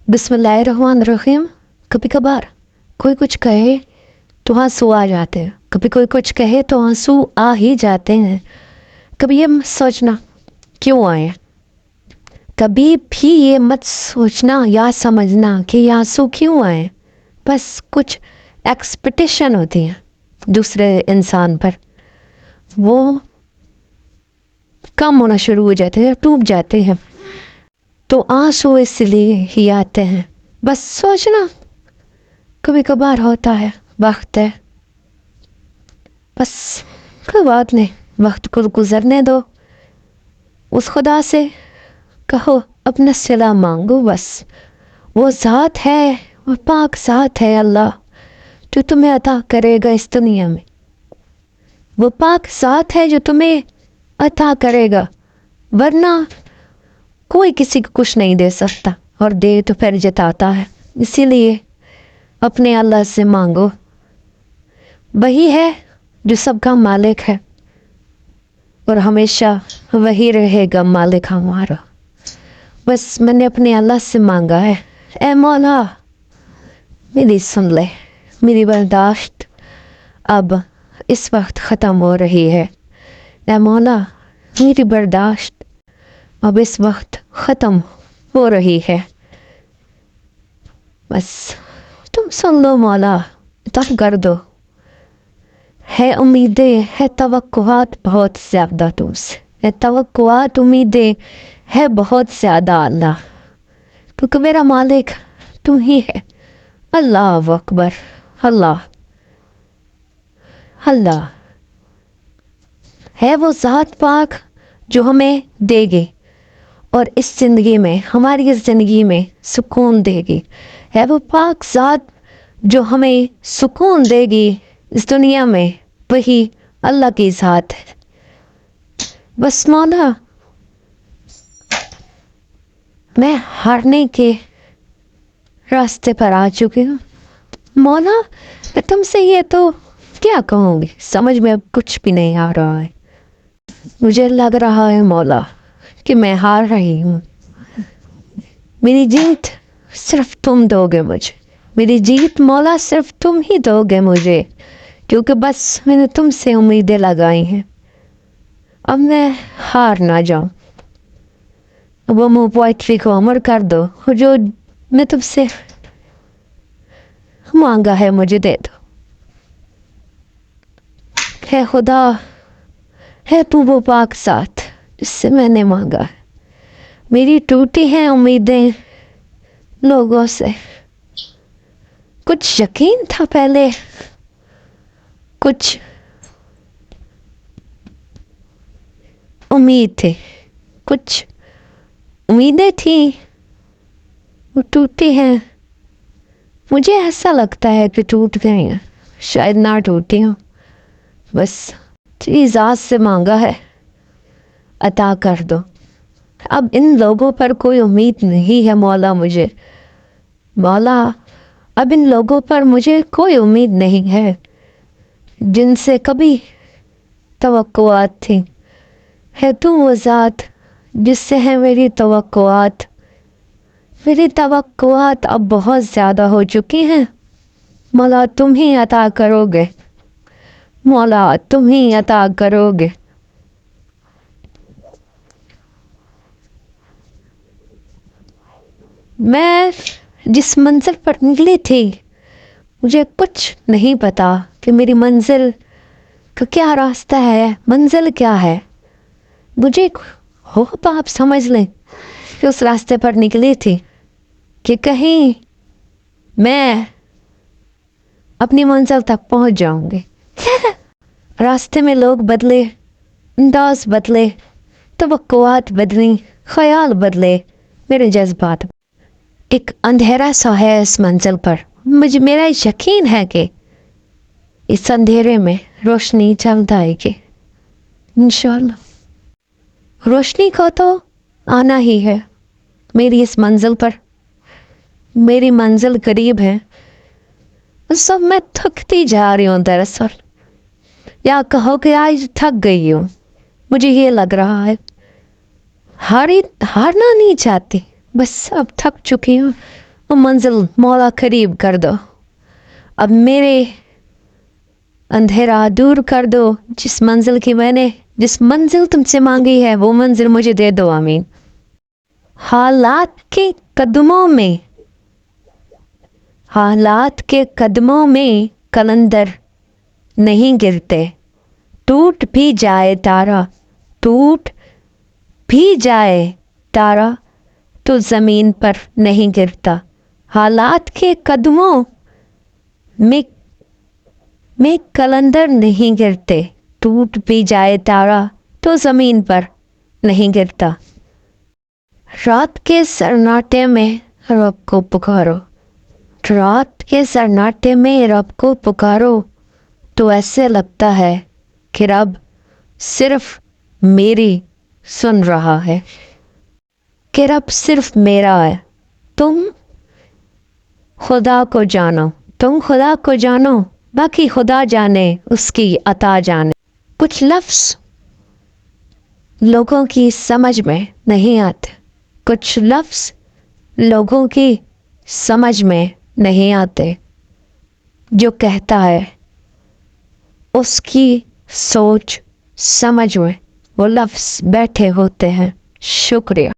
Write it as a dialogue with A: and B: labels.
A: बिस्मिल्लाहिर्रहमानिर्रहीम। कभी कभार कोई कुछ कहे तो आंसू आ जाते हैं, कभी कोई कुछ कहे तो आंसू आ ही जाते हैं। कभी ये मत सोचना क्यों आए, कभी भी ये मत सोचना या समझना कि ये आंसू क्यों आए। बस कुछ एक्सपेक्टेशन होती है दूसरे इंसान पर, वो कम होना शुरू हो जाते हैं, टूट जाते हैं, तो आंसू इसलिए ही आते हैं। बस सोचना कभी कभार होता है, वक्त है, बस कोई बात नहीं, वक्त को गुजरने दो। उस खुदा से कहो, अपना सिला मांगो। बस वो ज़ात है, वो पाक ज़ात है अल्लाह, जो तुम्हें अता करेगा इस दुनिया में। वो पाक ज़ात है जो तुम्हें अता करेगा, वरना कोई किसी को कुछ नहीं दे सकता, और दे तो फिर जताता है। इसीलिए अपने अल्लाह से मांगो, वही है जो सबका मालिक है और हमेशा वही रहेगा मालिक हमारा। बस मैंने अपने अल्लाह से मांगा है, ए मौला मेरी सुन ले, मेरी बर्दाश्त अब इस वक्त ख़त्म हो रही है। ए मौला मेरी बर्दाश्त अब इस वक्त ख़त्म हो रही है। बस तुम सुन लो मौला, तब कर दो। है उम्मीदें, है तवक्कुआत बहुत ज़्यादा तुमसे, है तवक्कुआत, उम्मीदें है बहुत ज़्यादा अल्लाह, क्योंकि मेरा मालिक तुम ही है। अल्लाह अकबर, अल्लाह अल्लाह है वो ज़ात पाक जो हमें देगी और इस ज़िंदगी में, हमारी इस ज़िंदगी में सुकून देगी। है वो पाक ज़ात जो हमें सुकून देगी इस दुनिया में, वही अल्लाह की ज़ात है। बस मौला मैं हारने के रास्ते पर आ चुकी हूँ। मौला मैं तुमसे ये तो क्या कहूँगी, समझ में अब कुछ भी नहीं आ रहा है। मुझे लग रहा है मौला कि मैं हार रही हूँ। मेरी जीत सिर्फ तुम दोगे मुझे, मेरी जीत मौला सिर्फ तुम ही दोगे मुझे, क्योंकि बस मैंने तुमसे उम्मीदें लगाई हैं। अब मैं हार ना जाऊँ। वो मुँह पोइट्री को अमर कर दो, जो मैं तुमसे मांगा है मुझे दे दो। है खुदा, है तू वो पाक साथ जिससे मैंने मांगा है। मेरी टूटी हैं उम्मीदें लोगों से, कुछ यकीन था पहले, कुछ उम्मीद थी, कुछ उम्मीदें थी, वो टूटी हैं। मुझे ऐसा लगता है कि टूट गई हैं, शायद ना टूटी हूँ। बस चीज़ आज से मांगा है, अता कर दो। अब इन लोगों पर कोई उम्मीद नहीं है मौला मुझे, मौला अब इन लोगों पर मुझे कोई उम्मीद नहीं है जिनसे कभी तवक्कुआत थी। है तू वो ज़ात जिससे है मेरी तवक्कुआत। मेरी तवक्कुआत अब बहुत ज़्यादा हो चुकी हैं। मौला तुम ही अता करोगे, मौला तुम ही अता करोगे। मैं जिस मंजिल पर निकली थी, मुझे कुछ नहीं पता कि मेरी मंजिल का क्या रास्ता है, मंजिल क्या है। मुझे होप आप समझ लें कि उस रास्ते पर निकली थी कि कहीं मैं अपनी मंजिल तक पहुंच जाऊंगी। रास्ते में लोग बदले, अंदाज बदले, तवक्कुआत बदली, ख्याल बदले, मेरे जज्बात। एक अंधेरा सा है इस मंजिल पर, मुझे मेरा यकीन है कि इस अंधेरे में रोशनी जल्द आएगी इंशाअल्लाह। रोशनी को तो आना ही है मेरी इस मंजिल पर, मेरी मंजिल करीब है। सब मैं थकती जा रही हूँ दरअसल, या कहो कि आज थक गई हूँ, मुझे ये लग रहा है। हारना नहीं चाहती, बस अब थक चुकी हूँ, وہ منزل مولا قریب کر دو، اب میرے اندھیرا دور کر دو، جس منزل تم سے مانگی ہے وہ منزل مجھے دے دو، آمین۔ حالات کے قدموں میں کلندر نہیں گرتے، ٹوٹ بھی جائے تارا تو زمین پر نہیں گرتا۔ حالات کے قدموں میں کلندر نہیں گرتے، ٹوٹ بھی جائے تارا تو زمین پر نہیں گرتا۔ رات کے سناٹے میں رب کو پکارو، رات کے سناٹے میں رب کو پکارو تو ایسے لگتا ہے کہ رب صرف میری سن رہا ہے، کہ رب صرف میرا ہے۔ تم خدا کو جانو، باقی خدا جانے، اس کی عطا جانے۔ کچھ لفظ لوگوں کی سمجھ میں نہیں آتے، جو کہتا ہے اس کی سوچ سمجھ میں وہ لفظ بیٹھے ہوتے ہیں۔ شکریہ۔